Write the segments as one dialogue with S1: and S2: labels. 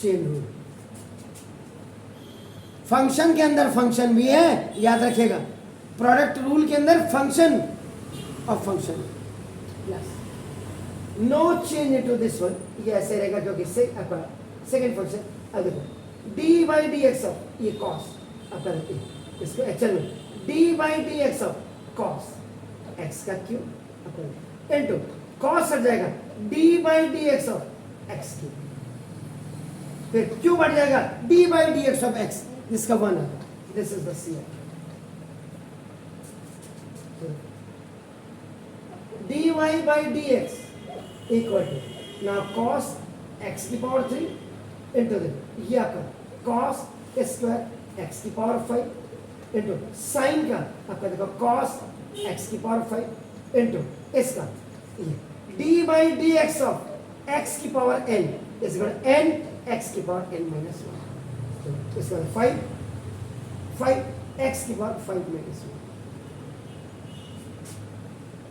S1: Chain rule. Function के अंदर function भी है, याद रखिएगा। प्रोडक्ट रूल के अंदर function of function, no change into this one, ये ऐसे रहेगा क्योंकि सेकंड फंक्शन। अब देखो d by D x of ये कॉस, अब इसको एक्चुअल में d by D x of cos x का क्यू इनटू कॉस हट जाएगा d by D x of x q, फिर क्यू बढ़ जाएगा d by D x of x, जिसका वन है। This is the c d y by D x equal to ना cos x की power 3 into ये आपका कॉस स्क्वायर एक्स की पावर 5 इंटू साइन का आपका देखो कॉस एक्स की पावर 5 इंटू इसका d by D x of x की power n is n x की पावर n माइनस 1, इसका 5 एक्स की पावर 5 माइनस 1।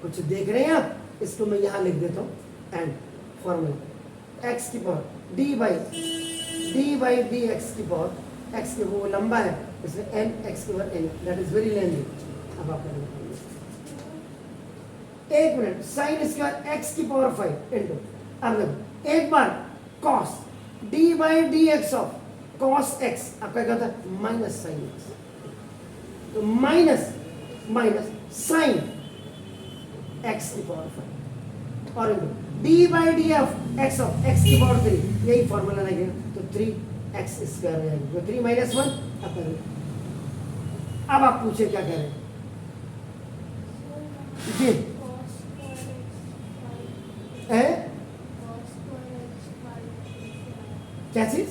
S1: कुछ देख रहे हैं आप? इसको मैं यहां लिख देता हूं एंड फॉर्मूला एक्स की power d by D x की पावर एक्स के वो लंबा है इसमें n एक्स की power n, that is very lengthy. अब आप एक मिनट साइन स्क्वायर एक्स की पावर 5 इंटू अब एक बार cos d by D x of cos x आपका क्या होता है माइनस साइन एक्स, तो माइनस साइन एक्स की पावर 5 और d by D of x की पावर 3, यही फॉर्मूला लगेगा तो 3 एक्स स्क्वायर हो जाएगा, तो 3 माइनस 1 अब आप पूछे क्या कह रहे हैं जी है क्या चीज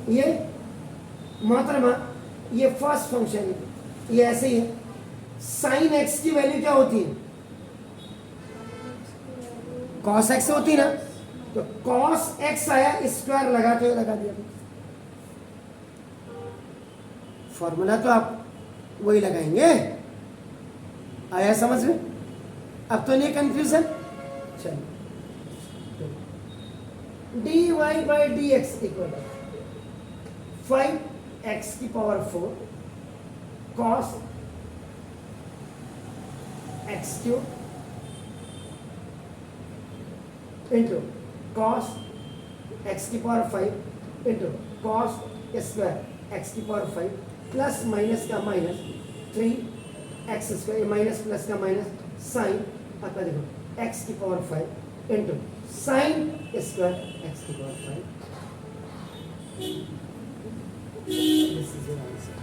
S1: ये मोहतरमा, ये फर्स्ट फंक्शन है, ये ऐसे ही है। साइन एक्स की वैल्यू क्या होती है कॉस एक्स होती है ना, तो कॉस एक्स आया स्क्वायर लगाते हुए लगा दिया, फॉर्मूला तो आप वही लगाएंगे। आया समझ में? अब तो नहीं कंफ्यूजन। चलिए d y by D x equal 5 x की power 4 cos x cube into cos x की power 5 into cos square x की पावर 5 प्लस माइनस का minus 3 x square minus plus का माइनस साइन आपका देखो एक्स की power 5 into sine square x की power 5। This is your answer.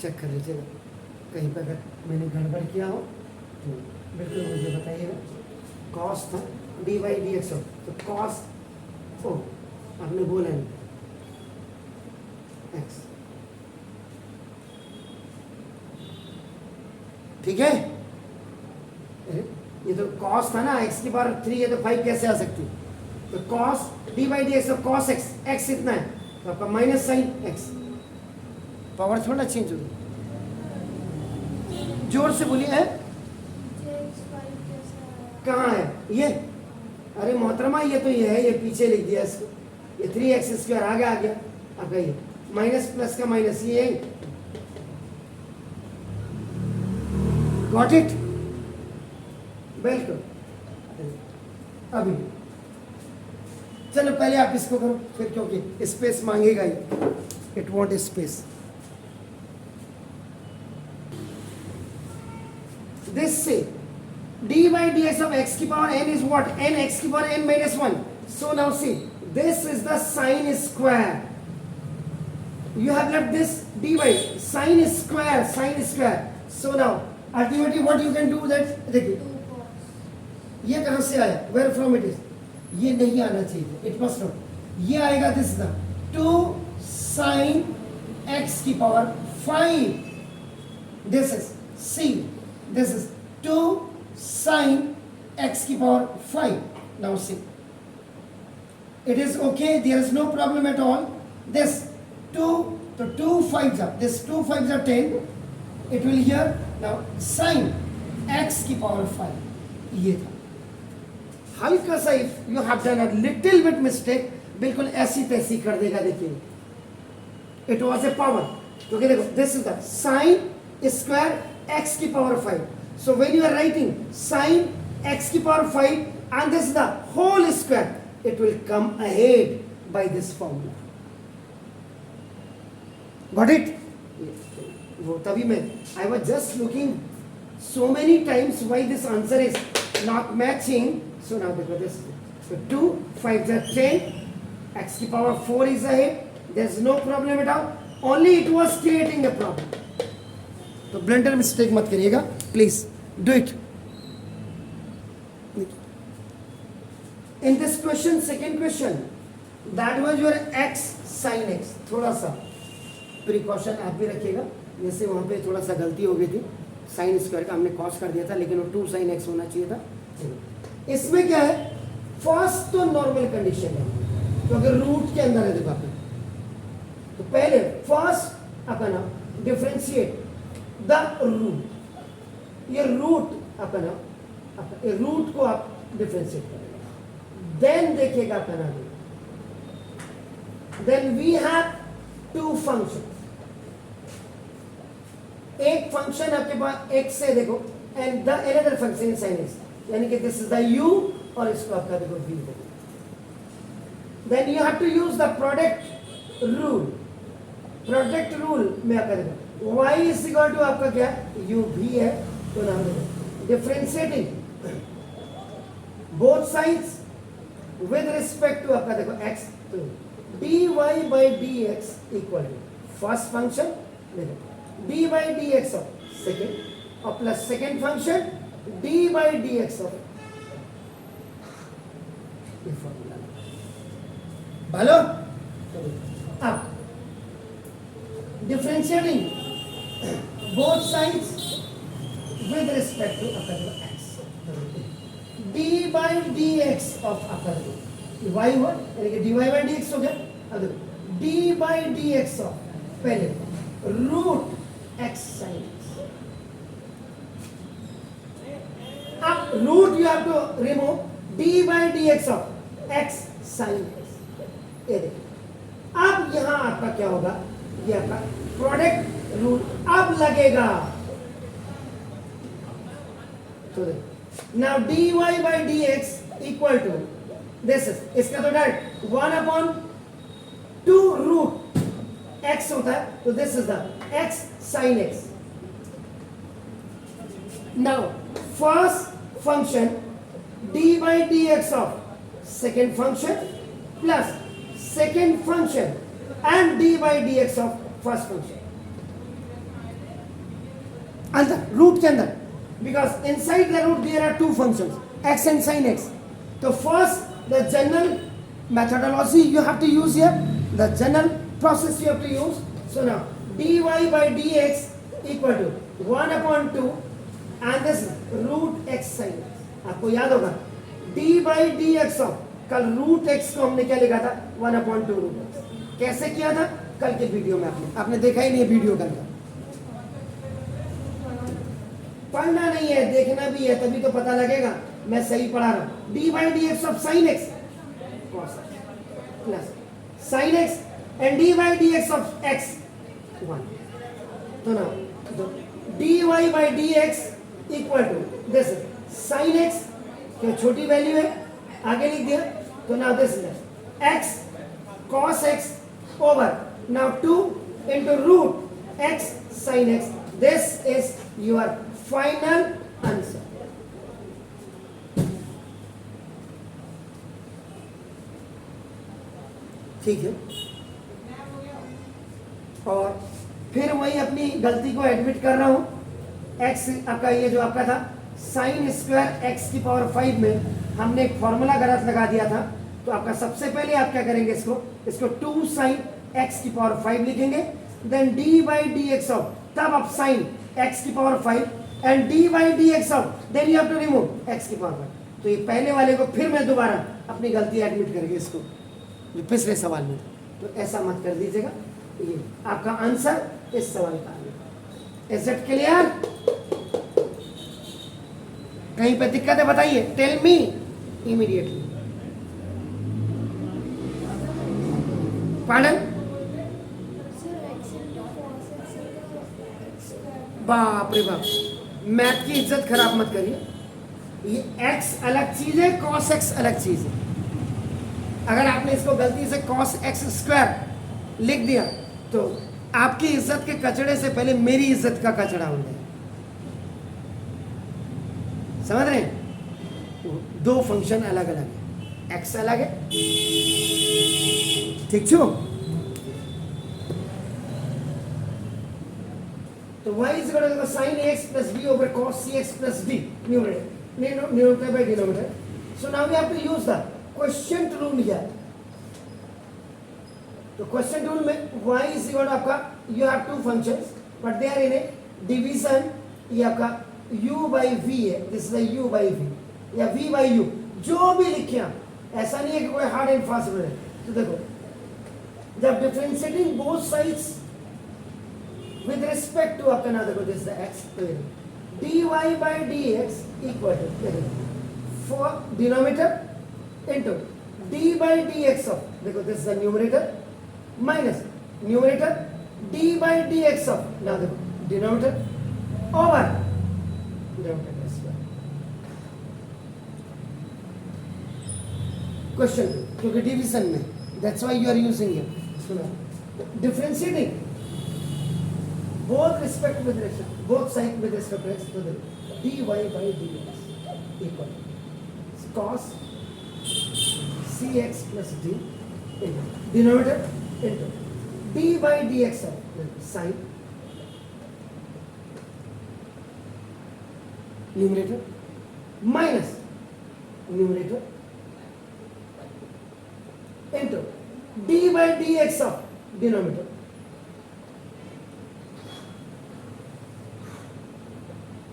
S1: Check कर लीजिएगा, कहीं पर अगर मैंने गड़बड़ किया हो तो बिल्कुल मुझे बताइएगा। कॉस था डी बाई डी एक्स, तो कॉस ओ आपने बोला नहीं एक्स, ठीक है। ये तो कॉस था ना एक्स की पावर 3 है तो 5 कैसे आ सकती, तो cos d by D x cos x, x इतना है तो आपका माइनस साइन एक्स, पावर थोड़ा चेंज होगी, जोर से बोलिए है कहाँ है ये? अरे मोहतरमा ये तो ये है, ये पीछे लिख दिया इसको, ये 3x स्क्वायर आगे आ गया आपका, ये माइनस प्लस का माइनस, ये गॉट इट? बिल्कुल। अभी चलो पहले आप इसको करो फिर, क्योंकि स्पेस मांगेगा ही, it want space. This say d by dx of x की power n is what? n x की power n minus 1. So now see, this is the sine square. You have left this d by sine square. So now ultimately what you can do that, देखिए ये कहाँ से आया, where from it is? ये नहीं आना चाहिए, it must not. ये आएगा this the 2 sine x की power 5. This is c. This is 2 sine x की power 5. Now see, it is okay, there is no problem at all. This 2, so 2 5s are, this 2 5s are 10 it will hear now sine x की power 5 ये था। हल्का सा if you have done a little bit mistake बिल्कुल ऐसी तैसी कर देगा। देखिए इट वॉज ए पावर, क्योंकि देखो this is the sine square x की power 5, so when you are writing sine x की power 5 and this is the whole square, it will come ahead by this formula. Got it? वो तभी मैं I was just looking so many times why this answer is not matching. So now देखो this, so 2 5 are 10, x की power 4 is ahead, there's no problem at all, only it was creating a problem. तो blunder mistake मत करिएगा please, do it. In this question, second question, that was your x sin x, थोड़ा सा precaution आप भी रखिएगा, जैसे वहाँ पे थोड़ा सा गलती हो गई थी, साइन स्क्वायर का हमने कॉस कर दिया था, लेकिन वो 2 sin x होना चाहिए था। इसमें क्या है, फर्स्ट तो नॉर्मल कंडीशन है, तो अगर रूट के अंदर है देखो आपने, तो पहले फर्स्ट अपना डिफरेंशिएट द रूट, ये रूट अपना रूट को आप डिफरेंशिएट करेंगे, देन देखिएगा अपना, देन वी हैव 2 फंक्शन, एक फंक्शन आपके पास x से देखो and the another function sin x, यानी कि दिस इज द u और इसको आपका देखो v हो, then you have to use the product rule. Product rule में आपका देखो y इज इक्वल टू आपका क्या u v है, तो नाम देखो differentiating both sides with respect to आपका देखो x, तो dy by dx equal to first function देखो d by dx of second और plus second function d by dx of hello. अब differentiating both sides with respect to x, d by dx of y हुआ, यानी कि dy by dx हो गया। अब d by dx of पहले root x sin x, अब root you have to remove d by dx of x sin x, ये देखिए अब यहां आपका क्या होगा, ये आपका प्रोडक्ट रूल अब लगेगा, तो now dy by dx equal to this is, इसका तो डायरेक्ट 1/2 रूट x होता है, तो this is the x sin x। Now first function d by dx of second function plus second function and d by dx of first function, अंदर root के अंदर, because inside the root there are 2 functions x and sin x, तो first the general methodology you have to use here, the general process you have to use. So now dy by dx equal to 1/2 and this root x sin x, आपको याद होगा d by dx of, कल root x को हमने क्या लिखा था 1/2 root x, कैसे किया था कल के वीडियो में, आपने देखा ही नहीं वीडियो कल का, पढ़ना नहीं है देखना भी है, तभी तो पता लगेगा मैं सही पढ़ा रहा हूं। d by dx of sin x cos plus sin x and d by dx of x 1, तो ना dy by dx equal to this sin x, क्या छोटी वैल्यू है आगे लिख दिया, तो now this is x cos x over now 2 into root x sin x, this is your final answer। ठीक है, और फिर वही अपनी गलती को एडमिट कर रहा हूं, x आपका ये जो आपका था साइन स्क्वायर x की पावर 5 में हमने एक फॉर्मूला गलत लगा दिया था, तो आपका सबसे पहले आप क्या करेंगे, इसको 2 साइन x की पावर 5 लिखेंगे, then d by D x of, तब आप साइन x की power 5 and d by D x of, then you have to remove x की पावर 5। तो ये पहले वाले को फिर मैं दोबारा अपनी गलती एडमिट करेंगे, इसको जो पिछले सवाल में, तो ऐसा मत कर दीजिएगा। ये आपका आंसर इस सवाल का है। Is it clear? कहीं पे दिक्कत है बताइए, टेल मी इमीडिएटली। पार्डन? बाप रे बाप, मैथ की इज्जत खराब मत करिए। ये x अलग चीज है, cos x अलग चीज है। अगर आपने इसको गलती से cos x स्क्वायर लिख दिया तो आपकी इज्जत के कचड़े से पहले मेरी इज्जत का कचड़ा हो जाए। समझ रहे हैं? दो फंक्शन अलग अलग है, x अलग है, ठीक छो? तो y is equal to sin ax plus b over cos cx plus d, numerator by denominator. So now we have to use the quotient rule here. तो quotient rule में y is equal to आपका, you have two functions but they are in a division. ये आपका u by v है, this is the u by v या v by u, जो भी लिखे आप, ऐसा नहीं है कि कोई हार्ड एंड फास्ट रूल है। तो देखो, जब differentiating both sides with respect to आपका ना, देखो दिस x, तो dy by dx equal to for denominator into d by dx of, देखो this is the numerator minus numerator d by dx of, ना देखो denominator over denominator square। Question क्योंकि division में, that's why you are using it। सुनो, differentiating both respect with respect, both side with respect to x, to the dy by dx equal cos cx plus d into denominator into d by dx of sin numerator minus numerator into d by dx of denominator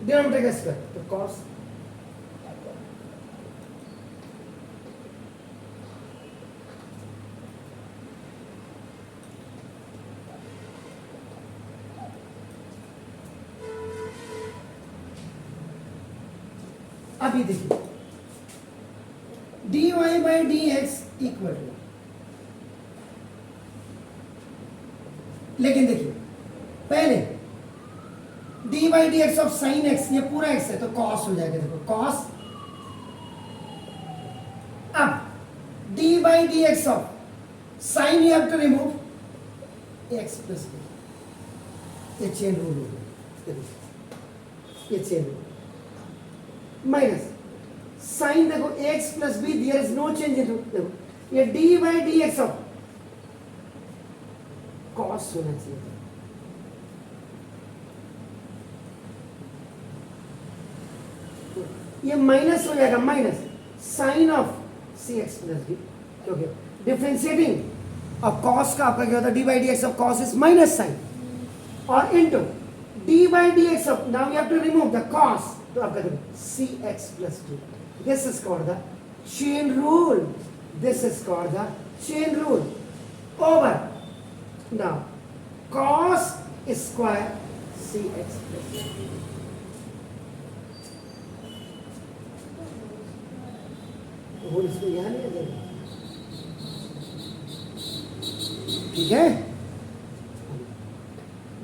S1: denominator का square, तो cos अभी देखिए dy by dx equal to, लेकिन देखिए पहले d by D x of sine x, ये पूरा x है तो कॉस हो जाएगा, देखो कॉस। अब d by D x of sine, you have to remove x plus b, ये चेन रूल हो, ये चेन रूल माइनस साइन, देखो x plus b, there is no change in, देखो ये d by D x of cos होना चाहिए, ये minus हो जाएगा, minus sine of c x plus b, क्योंकि डिफरेंशिएटिंग ऑफ कॉस का आपका क्या होता है, d by D x of cos is minus sine, और into d by D x of, now you have to remove the cos, तो आपका देखो c x plus d, this is called the chain rule, this is called the chain rule over now cos square c x plus d. वो इसको यहाँ नहीं आ जाएगा, ठीक है?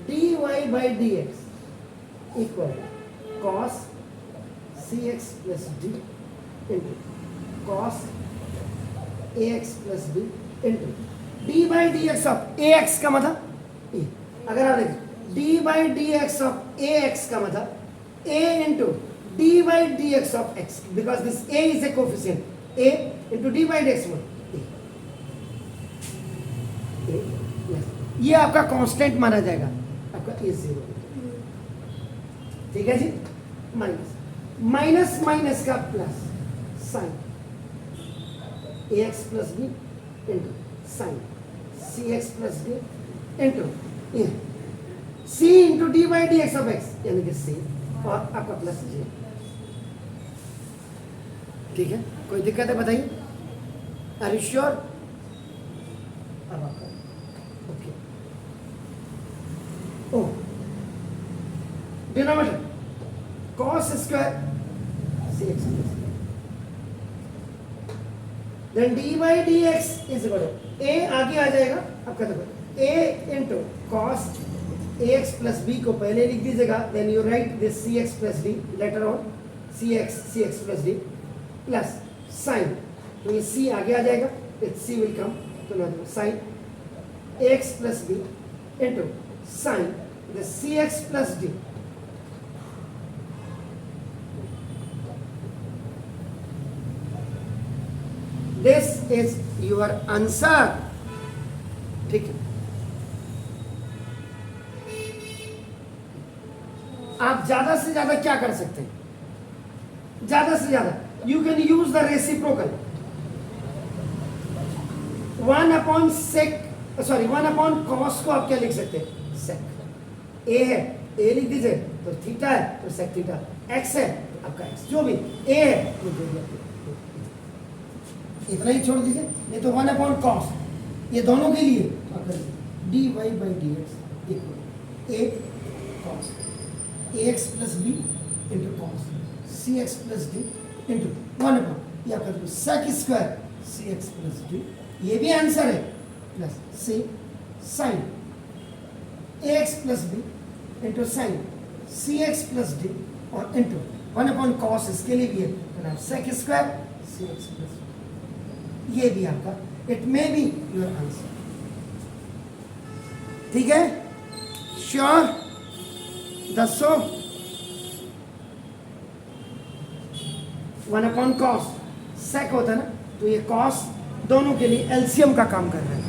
S1: D y by D x equal cos c x plus d into cos a x plus B into D by D x of a x का मतलब ए, अगर आप देखें d by D x of a x का मतलब a into D by D x of x, because this a is a coefficient, a into d by dx में ये आपका कांस्टेंट माना जाएगा, आपका ए जीरो, ठीक है जी? माइनस माइनस माइनस का plus sine A x plus B into sine C x plus B into C into D by D x of X, यानी कि सी, और आपका प्लस जी, ठीक है? कोई दिक्कत है बताइए? Are you sure? अब आपका ओके, ओ denominator cos square cx plus then dy dx is equal to a आगे आ जाएगा आपका, देखो a इंटू cos ax प्लस b को पहले लिख दीजिएगा, then you write this cx plus d later on cx plus d plus sine, तो ये c आगे आ जाएगा, इट c विल कम, तो ना sine ax plus b into sine the cx plus d. This is your answer. ठीक है, आप ज्यादा से ज्यादा क्या कर सकते हैं, ज्यादा से ज्यादा you can use the reciprocal 1/sec cos को आप क्या लिख सकते हैं, sec. a है a लिख दीजिए, तो थीटा है तो sec थीटा, x है तो आपका x, जो भी a है वो जो भी आपका, इतना ही छोड़ दीजिए, नहीं तो 1/cos ये दोनों के लिए dy by dx equal a cos ax plus b into cos cx plus d into 1/, ये आपका sec square cx plus d, ये भी आंसर है, plus c sin ax plus b into sin cx plus d और into 1/cos इसके लिए भी है, sec square cx plus d, ये भी आपका, it may be your answer. ठीक है, श्योर, दसो 1/cos sec होता है ना, तो ये cos दोनों के लिए एलसीएम का काम कर रहा है,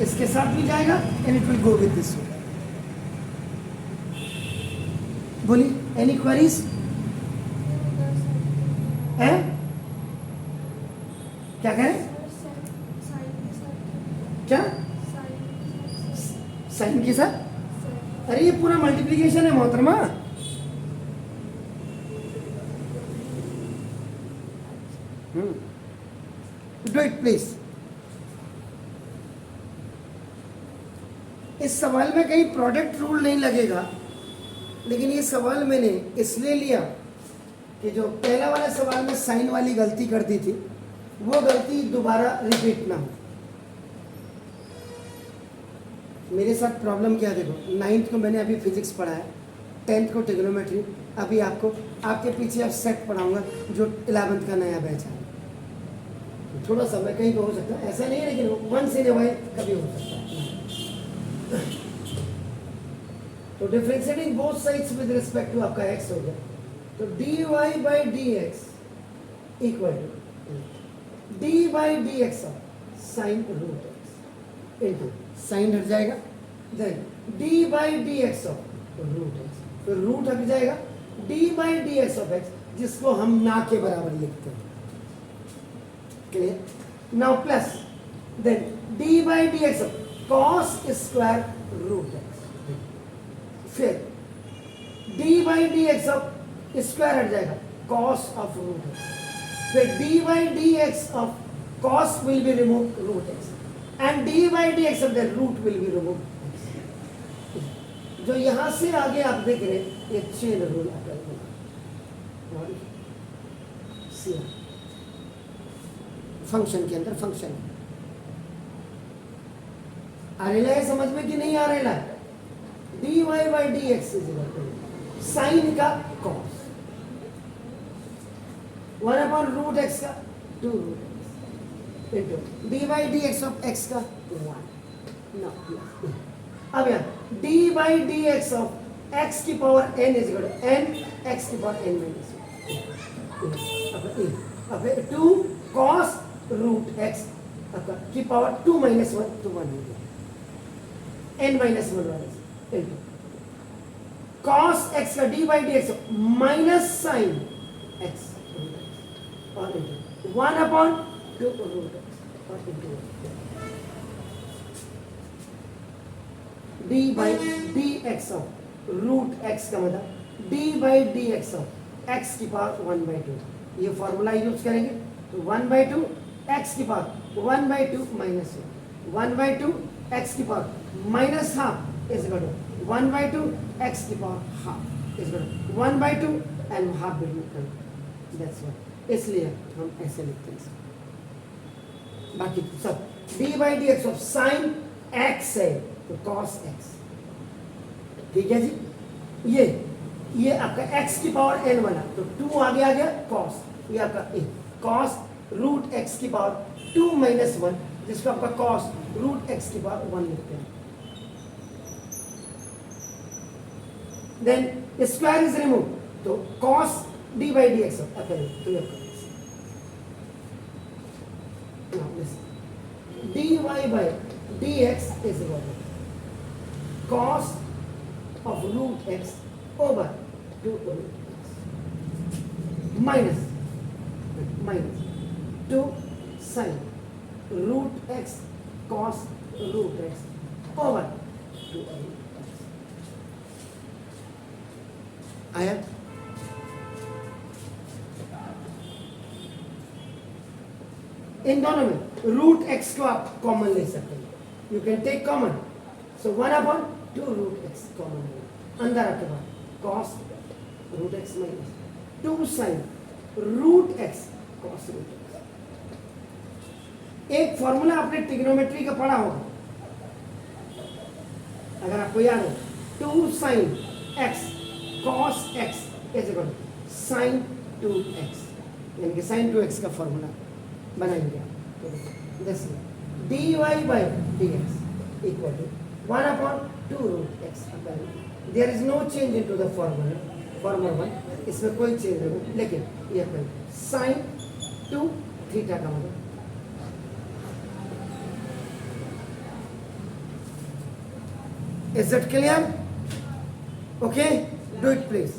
S1: इसके साथ भी जाएगा and it will go with this. बोलिए, एनी क्वेरीज है, क्या करें, क्या साइन के साथ, अरे ये पूरा मल्टीप्लिकेशन है मोहतरमा, डू इट प्लीज. इस सवाल में कहीं प्रोडक्ट रूल नहीं लगेगा, लेकिन ये सवाल मैंने इसलिए लिया कि जो पहला वाला सवाल में साइन वाली गलती कर दी थी, वो गलती दोबारा रिपीट ना हो. मेरे साथ प्रॉब्लम क्या, देखो 9th को मैंने अभी फिजिक्स पढ़ाया, 10th को ट्रिग्नोमेट्री, अभी आपको आपके पीछे अब सेट पढ़ाऊंगा जो 11th का नया बैच है. थोड़ा सा मैं कहीं पे हो सकता है, ऐसा नहीं है, लेकिन वंस इन अ वाइल कभी हो सकता है. तो differentiating both sides with respect to आपका x हो गया, तो dy by dx equal to d by dx of sin रूट x इंटू साइन हट जाएगा, देन d by dx of root x, तो रूट हट जाएगा, d by dx of x जिसको हम ना के बराबर लिखते हैं, clear. Now plus then d by dx of cos square root x, फिर d by dx of square हट जाएगा, cos ऑफ रूट x, फिर d by dx of cos will be removed root x and d by dx of the root will be removed x. जो यहां से आगे आप देख रहे हैं ये चेन रूल अप्लाई होगा, फंक्शन के अंदर फंक्शन आ रहा है, समझ में कि नहीं आ रहा है. dy by dx is equal to sine का cos 1/√x का 2√x into dy dx of x का 1. अब यार d by dx of x की power n is equal to n x की power n minus 1, 2 cos root x की power 2 minus 1 तो 1 हो गया, n माइनस 1 वाला इंटू cos x का d by dx minus sine x और into 1/√x और into d by dx of root x का मतलब d by dx of x की पावर 1/2, ये फॉर्मूला यूज करेंगे, तो 1/2 x की पावर 1/2 माइनस 1/2 x की power minus half is equal to 1/2 x की power half. Is 1/2 and half between कर, दैट्स व्हाट, इसलिए हम ऐसे लिखते हैं इसको। बाकी सब d/dx ऑफ साइन x है तो cos x, ठीक है जी। ये आपका x की पावर n बना तो 2 आगे आ गया cos, ये आपका a cos रूट x की पावर 2 - 1 जिसको आपका cos रूट x की पावर 1 लिखते हैं। देन स्क्वायर इज रिमूव तो cos d/dx तो ये now listen, dy/dx is equal to cos of root x over 2 root x minus 2 sin root x cos root x over 2 root x आया। इन दोनों में root x को आप common ले सकते हैं, you can take common, so 1/2 root x common है अंदर आपके पास cos root x minus 2 sine root x cos root x. एक फॉर्मूला आपने ट्रिग्नोमेट्री का पढ़ा होगा, अगर आपको याद हो 2 sine x cos x is equal to sine 2x, यानी कि साइन 2x का फॉर्मूला बनाएंगे this dy/dx equal to 1/2 root x। There is no change into the formula 1, इसमें कोई चेंज नहीं, लेकिन ये साइन 2 थीटा का मतलब is it clear? Okay, do it please.